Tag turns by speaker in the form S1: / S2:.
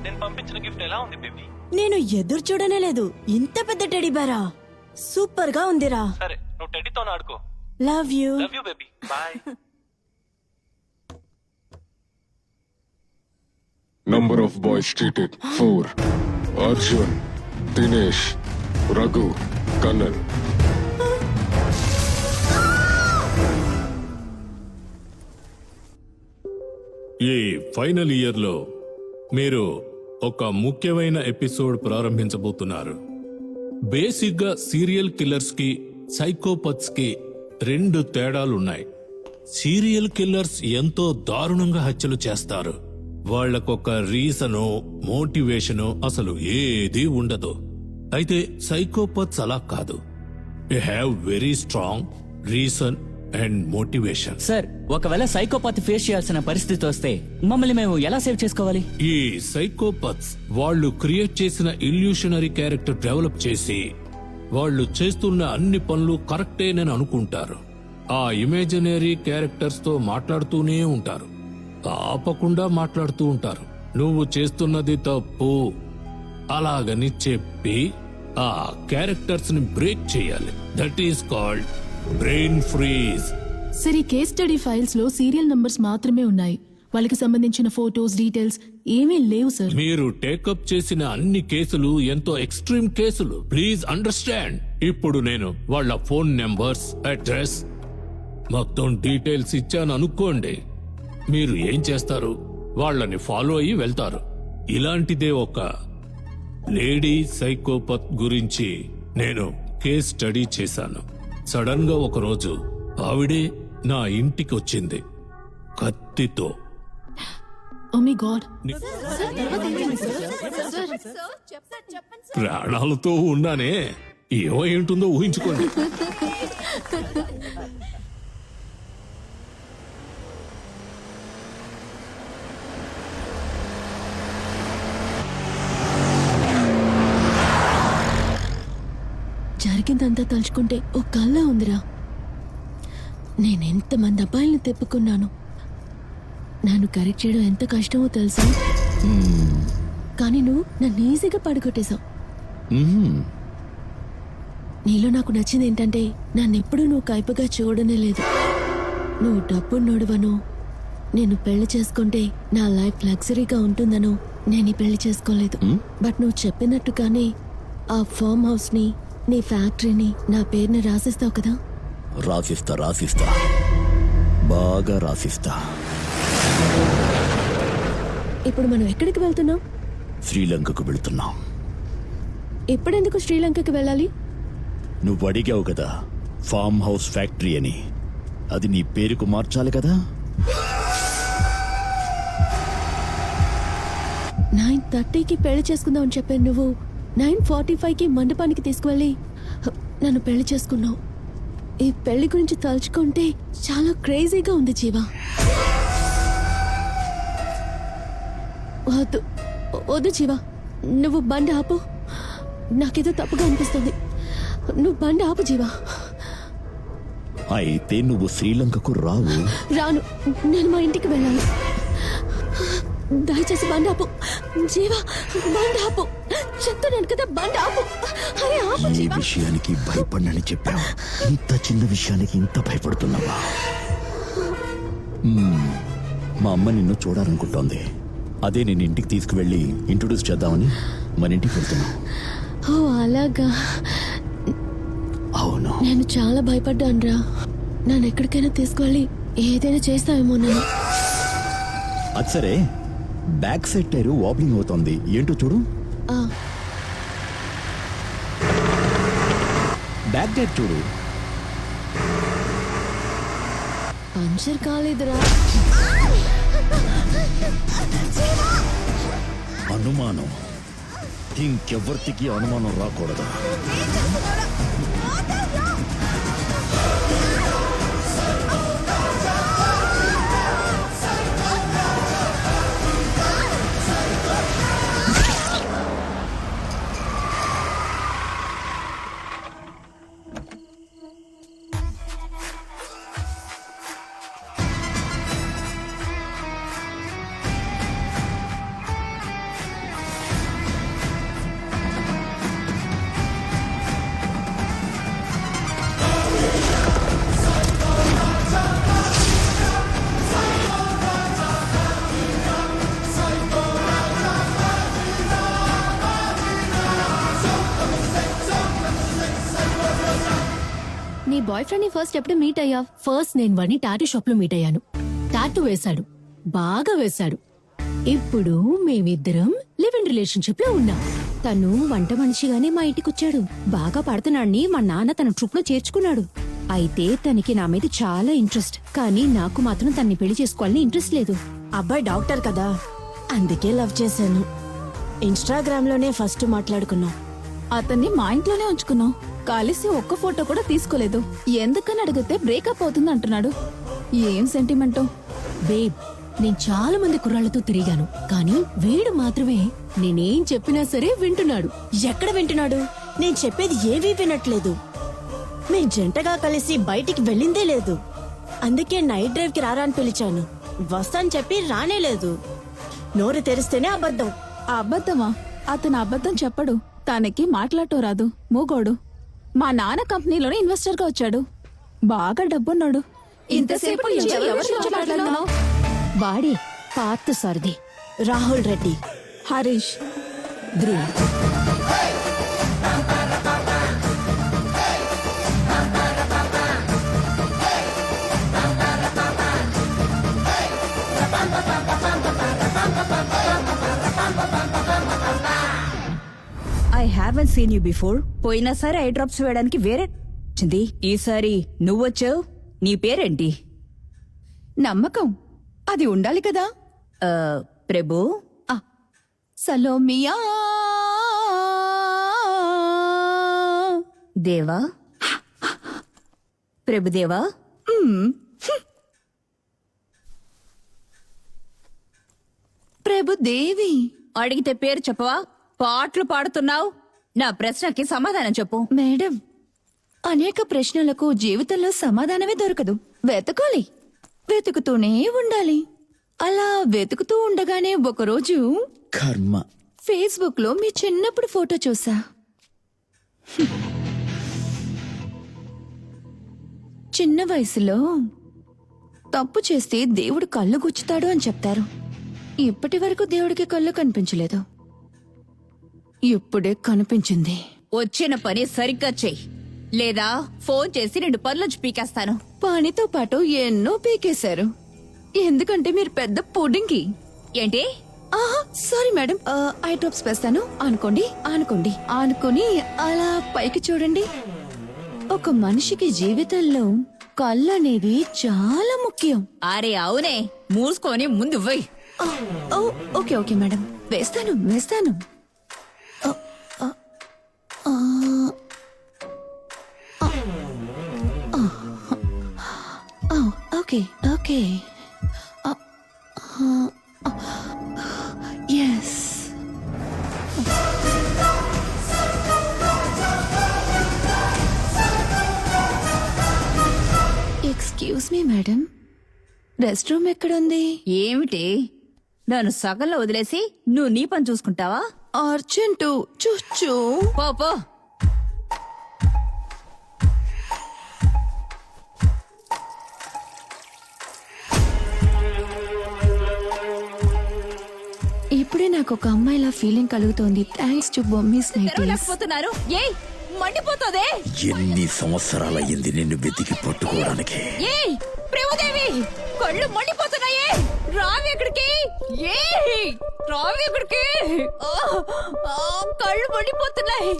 S1: నేను పంపించిన గిఫ్ట్ ఎలా ఉంది బేబీ?
S2: నేను ఎదురు చూడనే లేదు. ఇంత పెద్ద టెడ్డీ బేరా సూపర్ గా ఉందిరా.
S1: సరే నువ్వు టెడ్డీతో ఆడుకో.
S2: Love you.
S1: Love you baby. Bye.
S3: Number of boys treated 4. Arjun, Dinesh, Raghu, Kannan.
S4: ఈ ఫైనల్ ఇయర్ లో మీరు ఒక ముఖ్యమైన ఎపిసోడ్ ప్రారంభించబోతున్నారు. బేసిక్ గా సీరియల్ కిల్లర్స్ కి సైకోపత్స్ కి 2 తేడాలున్నాయి. సీరియల్ కిల్లర్స్ ఎంతో దారుణంగా హత్యలు చేస్తారు. వాళ్లకొక రీజను, మోటివేషను అసలు ఏదీ ఉండదు. అయితే సైకోపత్స్ అలా కాదు. They have very strong reason and motivation.
S5: Sir, ఒకవేళ సైకోపాత్ ఫేస్ చేయాల్సిన పరిస్థితి వస్తే మమ్మల్ని మేము ఎలా సేవ్ చేసుకోవాలి?
S4: ఈ సైకోపత్స్ వాళ్ళు క్రియేట్ చేసిన ఇల్యూషనరీ క్యారెక్టర్ డెవలప్ చేసి వాళ్ళు చేస్తున్న అన్ని పనులు కరెక్టేనని అనుకుంటారు. ఆ ఇమేజినరీ క్యారెక్టర్స్ తో మాట్లాడుతూనే ఉంటారు. ఆపకుండా మాట్లాడుతూ ఉంటారు. నువ్వు చేస్తున్నది తప్పు అలాగని చెప్పి ఆ క్యారెక్టర్స్ ని బ్రేక్ చేయాలి. That is called brain freeze.
S6: సరే, ఈ కేస్ స్టడీ ఫైల్స్ లో సీరియల్ నంబర్స్ మాత్రమే ఉన్నాయి. వాళ్ళకి సంబంధించిన ఫోటోస్, డీటెయిల్స్ ఏమీ లేవు సార్.
S4: మీరు టేకప్ చేసిన అన్ని కేసులు ఎంతో ఎక్స్ట్రీమ్ కేసులు. Please understand. ఇప్పుడు నేను వాళ్ళ ఫోన్ నెంబర్స్, అడ్రస్ మొత్తం డీటెయిల్స్ ఇచ్చాను అనుకోండి. మీరు ఏం చేస్తారు? వాళ్ళని ఫాలో అయ్యి వెళ్తారు. ఇలాంటిదే ఒక లేడీ సైకోపత్ గురించి నేను కేస్ స్టడీ చేశాను. సడన్ గా ఒకరోజు ఆవిడే నా ఇంటికి వచ్చింది కత్తితో.
S6: Oh my god.
S4: ప్రాణాలతో ఉన్నానే, ఏమో ఏంటుందో ఊహించుకోండి.
S6: జరిగిందంతా తలుచుకుంటే ఓ కల్లా ఉందిరా. నేనెంతమంది అబ్బాయిల్ని తెప్పుకున్నాను. నన్ను కరెక్ట్ చేయడం ఎంత కష్టమో తెలుసా? కానీ నువ్వు నన్ను ఈజీగా పడగొట్టేశావు. నీలో నాకు నచ్చింది ఏంటంటే నన్నెప్పుడు నువ్వు కైపుగా చూడనే లేదు. నువ్వు డబ్బున్నోడువనో, నేను పెళ్లి చేసుకుంటే నా లైఫ్ లగ్జరీగా ఉంటుందనో నేను ఈ పెళ్లి చేసుకోలేదు. బట్ నువ్వు చెప్పినట్టుగానే ఆ ఫామ్ హౌస్ ని, నీ ఫ్యాక్టరీని నా పేరుని రాసిస్తావు కదా?
S7: రాసిస్తా, బాగా రాసిస్తా.
S6: ఇప్పుడు మనం ఎక్కడికి వెళ్తున్నాం?
S7: శ్రీలంకకు వెళుతున్నాం.
S6: ఎప్పుడెందుకు శ్రీలంకకి వెళ్ళాలి?
S7: నువ్వు అడిగావు కదా ఫామ్ హౌస్ ఫ్యాక్టరీ అని. అది నీ పేరుకు మార్చాలి కదా.
S6: 9:30కి పెళ్లి చేసుకుందాం అని చెప్పాను. నువ్వు 9:45కి మండపానికి తీసుకువెళ్ళి నన్ను పెళ్లి చేసుకున్నావు. ఈ పెళ్లి గురించి తలుచుకుంటే చాలా క్రేజీగా ఉంది జీవా. వద్దు వద్దు జీవా, నువ్వు బండి ఆపు. నాకేదో తప్పుగా అనిపిస్తుంది. నువ్వు బండి ఆపు జీవా.
S7: అయితే నువ్వు శ్రీలంకకు రావు.
S6: రాను. నేను మా ఇంటికి వెళ్ళాలి. దయచేసి బండి ఆపు జీవా, బండి ఆపు. చెప్తున్నాను కదా, బండి ఆపు. అరే ఆపు
S7: ఏ
S6: జీవా.
S7: విషయానికి భయపడినని చెప్పావు. ఇంత చిన్న విషయానికి ఇంత భయపడుతున్నావా? మా అమ్మ నిన్ను చూడాలనుకుంటోంది. అదే నేను ఇంటికి తీసుకువెళ్ళి ఇంట్రొడ్యూస్ చేద్దామని మన ఇంటికి వెళ్తున్నావు.
S6: ఓ అలాగా.
S7: అవును.
S6: నేను చాలా భయపడ్డాను రా. నన్ను ఎక్కడికైనా తీసుకువెళ్ళి ఏదైనా చేస్తావేమో నన్ను.
S7: అది సరే, బ్యాక్ సైడ్ టైరు వాబ్లింగ్ అవుతోంది. ఏంటో చూడు. బ్యాక్ టైర్ చూడు.
S6: పంచర్ కాలేదురా.
S7: అనుమానం ఇంకెవ్వరికి అనుమానం రాకూడదు.
S6: బాయ్ ఫ్రెండ్ ని ఫస్ట్ ఎప్పుడు మీట్ అయ్యావు? ఫస్ట్ నేను వాడిని టాటూ షాప్ లో మీట్ అయ్యాను. టాటూ వేశాడు, బాగా వేశాడు. ఇప్పుడు మేమిద్దరం లివ్ ఇన్ రిలేషన్షిప్ లో ఉన్నాం. తను వంట మనిషిగానే మా ఇంటికి వచ్చాడు. బాగా పడుతున్నాడని మా నాన్న తన ట్రూప్ లో చేర్చుకున్నాడు. అయితే తనకి నా మీద చాలా ఇంట్రెస్ట్, కానీ నాకు మాత్రం తన్ని పెళ్లి చేసుకోవాలని ఇంట్రెస్ట్ లేదు.
S2: అబ్బాయి డాక్టర్ కదా, అందుకే లవ్ చేశాను. ఇన్స్టాగ్రామ్ లోనే ఫస్ట్ మాట్లాడుకున్నాం.
S8: అతన్ని మా ఇంట్లోనే ఉంచుకున్నాం. కలిసి ఒక్క ఫోటో కూడా తీసుకోలేదు. ఎందుకని అడిగితే బ్రేకప్ అవుతుంది అంటున్నాడు. ఏం సెంటిమెంటో.
S6: బేబ్, నేను చాలా మంది కుర్రాళ్లతో తిరిగాను, కానీ వీడు మాత్రమే నేనేం చెప్పినా సరే వింటున్నాడు.
S2: ఎక్కడ వింటున్నాడు? నేను చెప్పేది ఏవీ వినట్లేదు. మేం జంటగా కలిసి బయటికి వెళ్ళిందే లేదు. అందుకే నైట్ డ్రైవ్ కి రారా అని పిలిచాను. వస్తాను చెప్పి రానే లేదు. నోరు తెరిస్తేనే అబద్ధం.
S8: అబద్ధమా? అతను అబద్ధం చెప్పడు. తనకి మాట్లాడటం రాదు, మూగోడు. మా నాన్న కంపెనీలోనే ఇన్వెస్టర్ గా వచ్చాడు. బాగా డబ్బున్నాడు. ఇంతసేపు నుంచి ఎవరి గురించి మాట్లాడుతున్నావ్?
S6: వాడే పాత సర్ది
S2: Rahul Reddy,
S8: Harish,
S6: Dhruv.
S9: I haven't seen you before. పోయినసారి ఐ డ్రాప్స్ వేయడానికి వేరే వచ్చింది. ఈసారి నువ్వొచ్చావు. నీ పేరేంటి?
S8: నమ్మకం అది ఉండాలి కదా.
S9: ప్రభు.
S8: సలోమియా.
S9: దేవా. ప్రభుదేవా.
S8: ప్రభుదేవి.
S9: అడిగితే పేరు చెప్పవా? పాటలు పాడుతున్నావు. నా ప్రశ్నకి సమాధానం చెప్పు.
S8: మేడం, అనేక ప్రశ్నలకు జీవితంలో సమాధానమే దొరకదు. వెతకాలి, వెతుకుతూనే ఉండాలి. అలా వెతుకుతూ ఉండగానే ఒకరోజు
S7: కర్మ.
S8: ఫేస్బుక్ లో మీ చిన్నప్పుడు ఫోటో చూసా. చిన్న వయసులో తప్పు చేస్తే దేవుడు కళ్ళు గుచ్చుతాడు అని చెప్తారు. ఇప్పటి వరకు దేవుడికి కళ్ళు కనిపించలేదు. ఇప్పుడే కనిపించింది.
S9: వచ్చిన పని సరిగ్గా చెయ్యి, లేదా ఫోన్ చేసి 2 పనులు పీకేస్తాను.
S8: పనితో పాటు ఎన్నో పీకేశారు. ఎందుకంటే మీరు పెద్ద పుడింగి.
S9: ఏంటి?
S8: సారీ మేడం, ఐ డ్రాప్స్ వేస్తాను. అనుకోండి, అనుకోండి, అనుకుని అలా పైకి చూడండి. ఒక మనిషికి జీవితంలో కళ్ళు అనేవి చాలా ముఖ్యం.
S9: అరే అవునే, మూసుకొని ముందు పోయి.
S8: ఓకే ఓకే మేడం, వేస్తాను వేస్తాను. Okay okay. Yes. Excuse me madam, rest room ఎక్కడుంది?
S9: ఏమిటి? నన్ను సగంలో వదిలేసి నువ్వు నీ పని చూసుకుంటావా?
S8: అర్జెంటు చుచ్చు.
S9: పో పో.
S8: ఇప్పుడే నాకు ఒక అమ్మాయిలా ఫీలింగ్ కలుగుతోంది. Thanks to Bommis nighties.
S9: తెరవలేకపోతున్నారు. ఏయ్, మండిపోతుందే.
S7: ఎన్ని సంవత్సరాలయ్యింది నిన్ను వెతికి పట్టుకోవడానికి.
S9: ఏయ్ ప్రభుదేవి, కళ్ళు మండిపోతున్నాయే. రావి ఎక్కడికి? ఏయ్ రావి ఎక్కడికి? కళ్ళు మండిపోతున్నాయి.